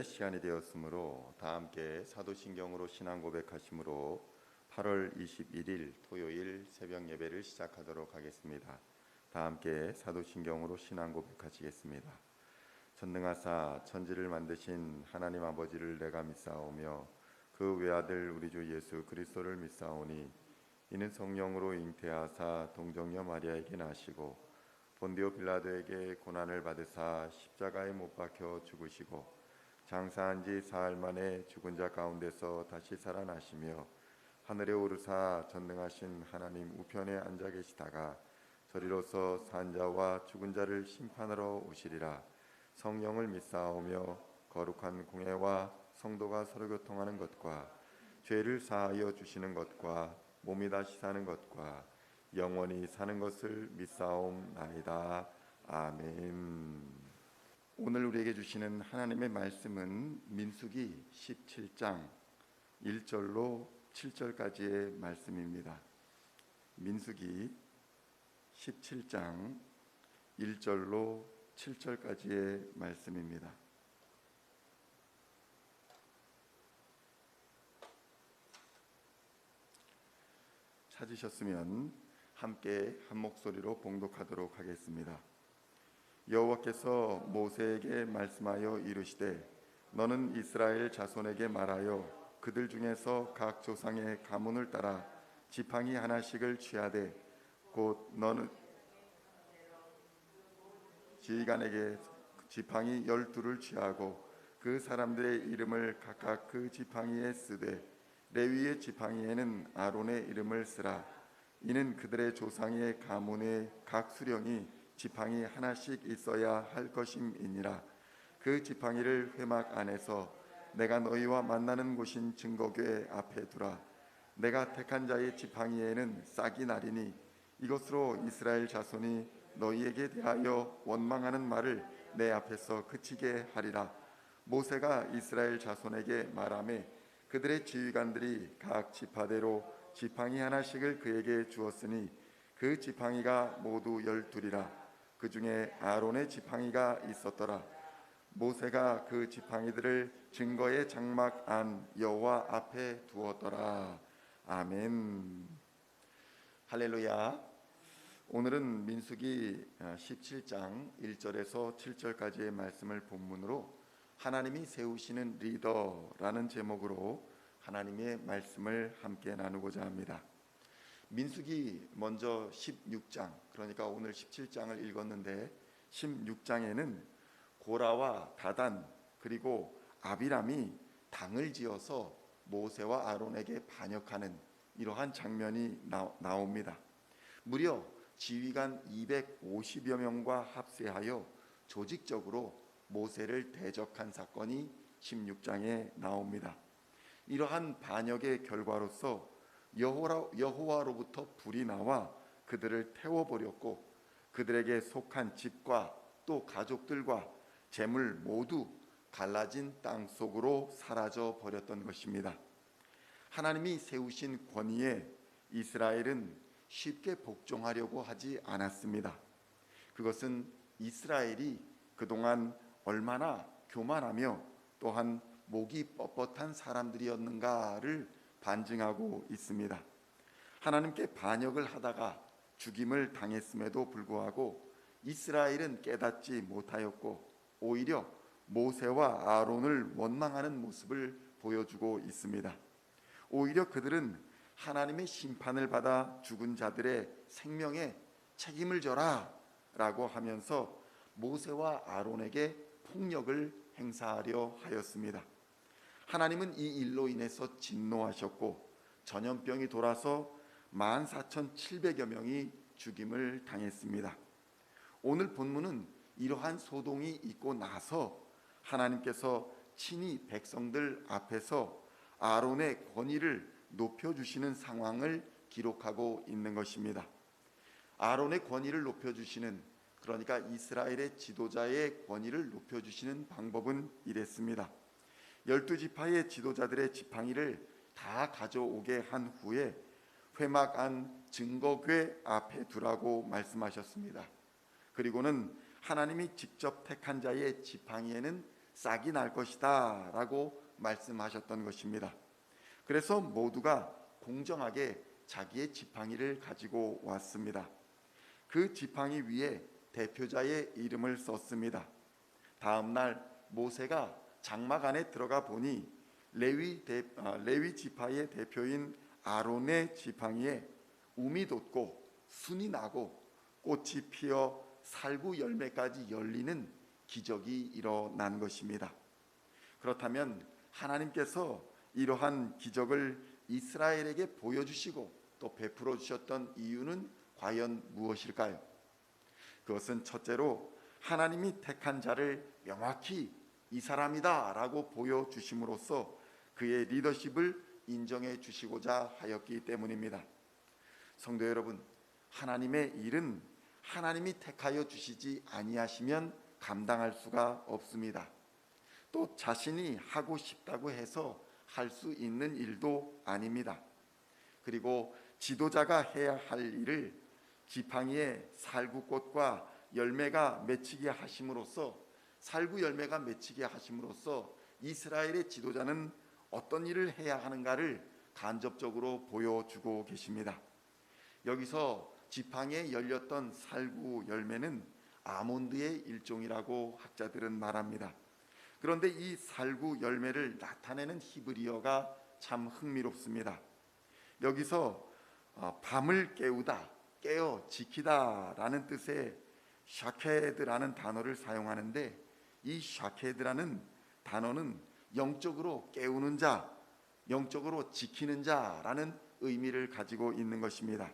예배 시간이 되었으므로 다 함께 사도신경으로 신앙 고백하심으로 8월 21일 토요일 새벽 예배를 시작하도록 하겠습니다. 다 함께 사도신경으로 신앙 고백하시겠습니다. 전능하사 천지를 만드신 하나님 아버지를 내가 믿사오며 그 외아들 우리 주 예수 그리스도를 믿사오니 이는 성령으로 잉태하사 동정녀 마리아에게 나시고 본디오 빌라도에게 고난을 받으사 십자가에 못 박혀 죽으시고 장사한 지 사흘 만에 죽은 자 가운데서 다시 살아나시며 하늘에 오르사 전능하신 하나님 우편에 앉아 계시다가 저리로서 산 자와 죽은 자를 심판하러 오시리라. 성령을 믿사오며 거룩한 공회와 성도가 서로 교통하는 것과 죄를 사하여 주시는 것과 몸이 다시 사는 것과 영원히 사는 것을 믿사옵나이다. 아멘. 오늘 우리에게 주시는 하나님의 말씀은 민수기 17장 1절로 7절까지의 말씀입니다. 민수기 17장 1절로 7절까지의 말씀입니다. 찾으셨으면 함께 한 목소리로 봉독하도록 하겠습니다. 여호와께서 모세에게 말씀하여 이르시되 너는 이스라엘 자손에게 말하여 그들 중에서 각 조상의 가문을 따라 지팡이 하나씩을 취하되 곧 너는 지휘관에게 지팡이 12를 취하고 그 사람들의 이름을 각각 그 지팡이에 쓰되 레위의 지팡이에는 아론의 이름을 쓰라. 이는 그들의 조상의 가문의 각 수령이 지팡이 하나씩 있어야 할 것임이니라. 그 지팡이를 회막 안에서 내가 너희와 만나는 곳인 증거궤 앞에 두라. 내가 택한 자의 지팡이에는 싹이 나리니 이것으로 이스라엘 자손이 너희에게 대하여 원망하는 말을 내 앞에서 그치게 하리라. 모세가 이스라엘 자손에게 말하매 그들의 지휘관들이 각 지파대로 지팡이 하나씩을 그에게 주었으니 그 지팡이가 모두 12이라. 그 중에 아론의 지팡이가 있었더라. 모세가 그 지팡이들을 증거의 장막 안 여호와 앞에 두었더라. 아멘. 할렐루야. 오늘은 민수기 17장 1절에서 7절까지의 말씀을 본문으로 하나님이 세우시는 리더라는 제목으로 하나님의 말씀을 함께 나누고자 합니다. 민수기 먼저 16장, 그러니까 오늘 17장을 읽었는데 16장에는 고라와 다단 그리고 아비람이 당을 지어서 모세와 아론에게 반역하는 이러한 장면이 나옵니다. 무려 지휘관 250여 명과 합세하여 조직적으로 모세를 대적한 사건이 16장에 나옵니다. 이러한 반역의 결과로서 여호와로부터 불이 나와 그들을 태워버렸고 그들에게 속한 집과 또 가족들과 재물 모두 갈라진 땅 속으로 사라져 버렸던 것입니다. 하나님이 세우신 권위에 이스라엘은 쉽게 복종하려고 하지 않았습니다. 그것은 이스라엘이 그동안 얼마나 교만하며 또한 목이 뻣뻣한 사람들이었는가를 반증하고 있습니다. 하나님께 반역을 하다가 죽임을 당했음에도 불구하고 이스라엘은 깨닫지 못하였고 오히려 모세와 아론을 원망하는 모습을 보여주고 있습니다. 오히려 그들은 하나님의 심판을 받아 죽은 자들의 생명에 책임을 져라 라고 하면서 모세와 아론에게 폭력을 행사하려 하였습니다. 하나님은 이 일로 인해서 진노하셨고 전염병이 돌아서 14,700여 명이 죽임을 당했습니다. 오늘 본문은 이러한 소동이 있고 나서 하나님께서 친히 백성들 앞에서 아론의 권위를 높여주시는 상황을 기록하고 있는 것입니다. 아론의 권위를 높여주시는, 그러니까 이스라엘의 지도자의 권위를 높여주시는 방법은 이랬습니다. 12지파의 지도자들의 지팡이를 다 가져오게 한 후에 회막 안 증거궤 앞에 두라고 말씀하셨습니다. 그리고는 하나님이 직접 택한 자의 지팡이에는 싹이 날 것이다 라고 말씀하셨던 것입니다. 그래서 모두가 공정하게 자기의 지팡이를 가지고 왔습니다. 그 지팡이 위에 대표자의 이름을 썼습니다. 다음 날 모세가 장막 안에 들어가 보니 레위 지파의 대표인 아론의 지팡이에 움이 돋고 순이 나고 꽃이 피어 살구 열매까지 열리는 기적이 일어난 것입니다. 그렇다면 하나님께서 이러한 기적을 이스라엘에게 보여주시고 또 베풀어 주셨던 이유는 과연 무엇일까요? 그것은 첫째로 하나님이 택한 자를 명확히 이 사람이다 라고 보여주심으로써 그의 리더십을 인정해 주시고자 하였기 때문입니다. 성도 여러분, 하나님의 일은 하나님이 택하여 주시지 아니하시면 감당할 수가 없습니다. 또 자신이 하고 싶다고 해서 할 수 있는 일도 아닙니다. 그리고 지도자가 해야 할 일을 지팡이에 살구꽃과 열매가 맺히게 하심으로써 살구 열매가 맺히게 하심으로써 이스라엘의 지도자는 어떤 일을 해야 하는가를 간접적으로 보여주고 계십니다. 여기서 지팡이에 열렸던 살구 열매는 아몬드의 일종이라고 학자들은 말합니다. 그런데 이 살구 열매를 나타내는 히브리어가 참 흥미롭습니다. 여기서 밤을 깨우다, 깨어 지키다 라는 뜻의 샤케드라는 단어를 사용하는데 이 샤케드라는 단어는 영적으로 깨우는 자, 영적으로 지키는 자라는 의미를 가지고 있는 것입니다.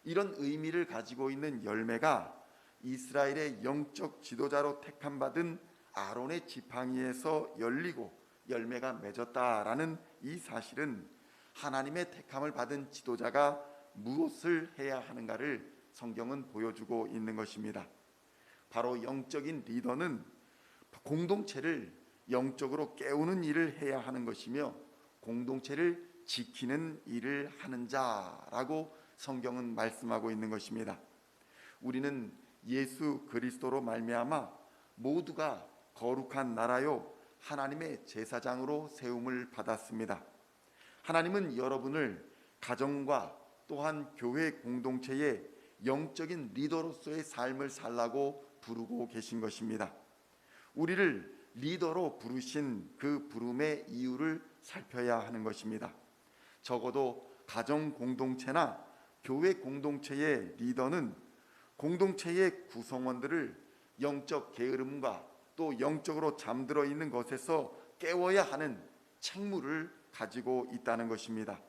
이런 의미를 가지고 있는 열매가 이스라엘의 영적 지도자로 택함받은 아론의 지팡이에서 열리고 열매가 맺었다라는 이 사실은 하나님의 택함을 받은 지도자가 무엇을 해야 하는가를 성경은 보여주고 있는 것입니다. 바로 영적인 리더는 공동체를 영적으로 깨우는 일을 해야 하는 것이며 공동체를 지키는 일을 하는 자라고 성경은 말씀하고 있는 것입니다. 우리는 예수 그리스도로 말미암아 모두가 거룩한 나라요 하나님의 제사장으로 세움을 받았습니다. 하나님은 여러분을 가정과 또한 교회 공동체의 영적인 리더로서의 삶을 살라고 부르고 계신 것입니다. 우리를 리더로 부르신 그 부름의 이유를 살펴야 하는 것입니다. 적어도 가정 공동체나 교회 공동체의 리더는 공동체의 구성원들을 영적 게으름과 또 영적으로 잠들어 있는 것에서 깨워야 하는 책무를 가지고 있다는 것입니다.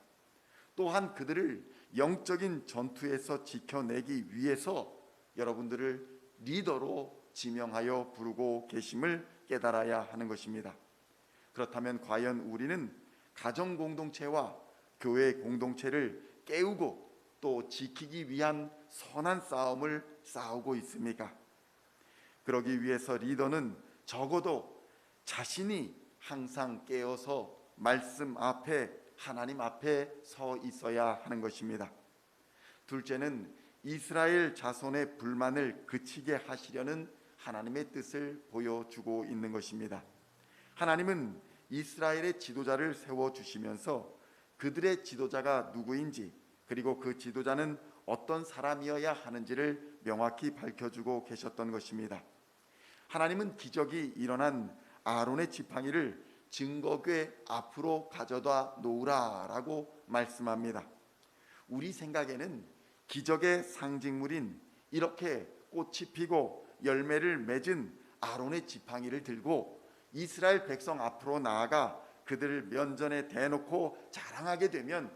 또한 그들을 영적인 전투에서 지켜내기 위해서 여러분들을 리더로 지명하여 부르고 계심을 깨달아야 하는 것입니다. 그렇다면 과연 우리는 가정 공동체와 교회 공동체를 깨우고 또 지키기 위한 선한 싸움을 싸우고 있습니까? 그러기 위해서 리더는 적어도 자신이 항상 깨어서 말씀 앞에 하나님 앞에 서 있어야 하는 것입니다. 둘째는 이스라엘 자손의 불만을 그치게 하시려는 하나님의 뜻을 보여주고 있는 것입니다. 하나님은 이스라엘의 지도자를 세워주시면서 그들의 지도자가 누구인지 그리고 그 지도자는 어떤 사람이어야 하는지를 명확히 밝혀주고 계셨던 것입니다. 하나님은 기적이 일어난 아론의 지팡이를 증거궤 앞으로 가져다 놓으라라고 말씀합니다. 우리 생각에는 기적의 상징물인 이렇게 꽃이 피고 열매를 맺은 아론의 지팡이를 들고 이스라엘 백성 앞으로 나아가 그들을 면전에 대놓고 자랑하게 되면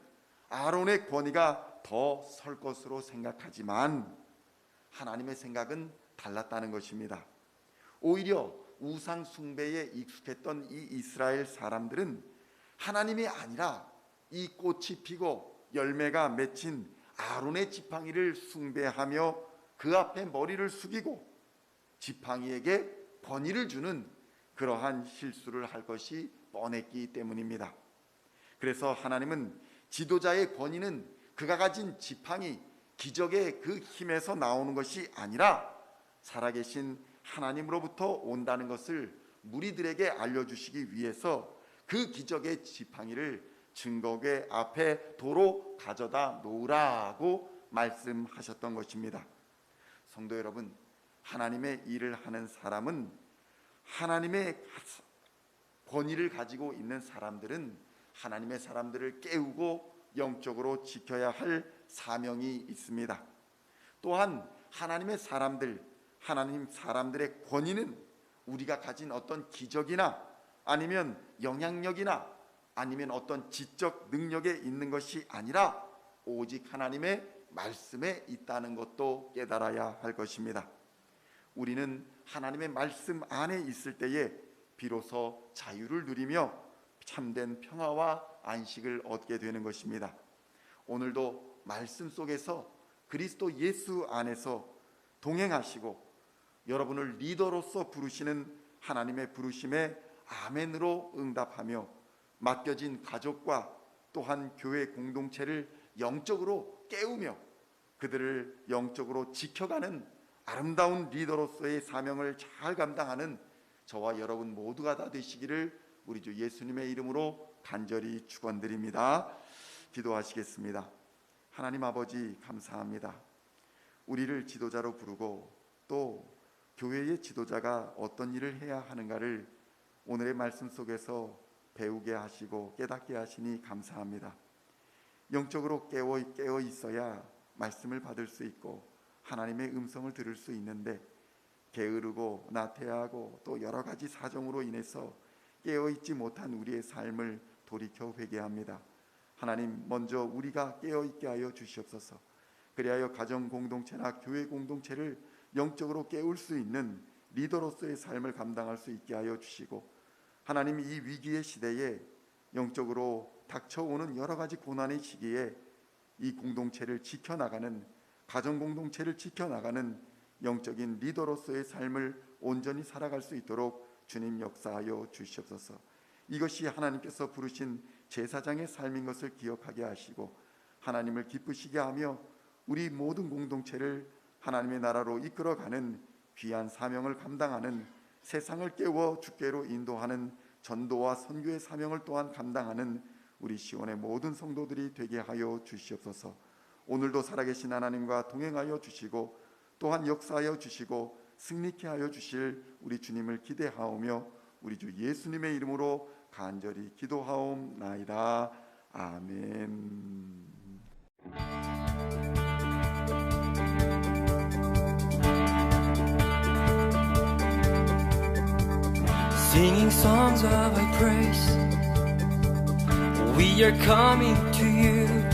아론의 권위가 더 설 것으로 생각하지만 하나님의 생각은 달랐다는 것입니다. 오히려 우상 숭배에 익숙했던 이 이스라엘 사람들은 하나님이 아니라 이 꽃이 피고 열매가 맺힌 아론의 지팡이를 숭배하며 그 앞에 머리를 숙이고 지팡이에게 권위를 주는 그러한 실수를 할 것이 뻔했기 때문입니다. 그래서 하나님은 지도자의 권위는 그가 가진 지팡이, 기적의 그 힘에서 나오는 것이 아니라 살아계신 하나님으로부터 온다는 것을 무리들에게 알려주시기 위해서 그 기적의 지팡이를 증거궤 앞에 도로 가져다 놓으라고 말씀하셨던 것입니다. 성도 여러분, 하나님의 일을 하는 사람은, 하나님의 권위를 가지고 있는 사람들은 하나님의 사람들을 깨우고 영적으로 지켜야 할 사명이 있습니다. 또한 하나님의 사람들, 하나님 사람들의 권위는 우리가 가진 어떤 기적이나 아니면 영향력이나 아니면 어떤 지적 능력에 있는 것이 아니라 오직 하나님의 말씀에 있다는 것도 깨달아야 할 것입니다. 우리는 하나님의 말씀 안에 있을 때에 비로소 자유를 누리며 참된 평화와 안식을 얻게 되는 것입니다. 오늘도 말씀 속에서 그리스도 예수 안에서 동행하시고 여러분을 리더로서 부르시는 하나님의 부르심에 아멘으로 응답하며 맡겨진 가족과 또한 교회 공동체를 영적으로 깨우며 그들을 영적으로 지켜가는 아름다운 리더로서의 사명을 잘 감당하는 저와 여러분 모두가 다 되시기를 우리 주 예수님의 이름으로 간절히 축원드립니다. 기도하시겠습니다. 하나님 아버지, 감사합니다. 우리를 지도자로 부르고 또 교회의 지도자가 어떤 일을 해야 하는가를 오늘의 말씀 속에서 배우게 하시고 깨닫게 하시니 감사합니다. 영적으로 깨어 있어야 말씀을 받을 수 있고 하나님의 음성을 들을 수 있는데 게으르고 나태하고 또 여러 가지 사정으로 인해서 깨어있지 못한 우리의 삶을 돌이켜 회개합니다. 하나님, 먼저 우리가 깨어있게 하여 주시옵소서. 그리하여 가정 공동체나 교회 공동체를 영적으로 깨울 수 있는 리더로서의 삶을 감당할 수 있게 하여 주시고, 하나님, 이 위기의 시대에 영적으로 닥쳐오는 여러 가지 고난의 시기에 이 공동체를 지켜나가는, 가정 공동체를 지켜나가는 영적인 리더로서의 삶을 온전히 살아갈 수 있도록 주님 역사하여 주시옵소서. 이것이 하나님께서 부르신 제사장의 삶인 것을 기억하게 하시고 하나님을 기쁘시게 하며 우리 모든 공동체를 하나님의 나라로 이끌어가는 귀한 사명을 감당하는, 세상을 깨워 주께로 인도하는 전도와 선교의 사명을 또한 감당하는 우리 시온의 모든 성도들이 되게 하여 주시옵소서. 오늘도 살아계신 하나님과 동행하여 주시고 또한 역사하여 주시고 승리케 하여 주실 우리 주님을 기대하오며 우리 주 예수님의 이름으로 간절히 기도하옵나이다. 아멘. Singing songs of high praise, we are coming to you.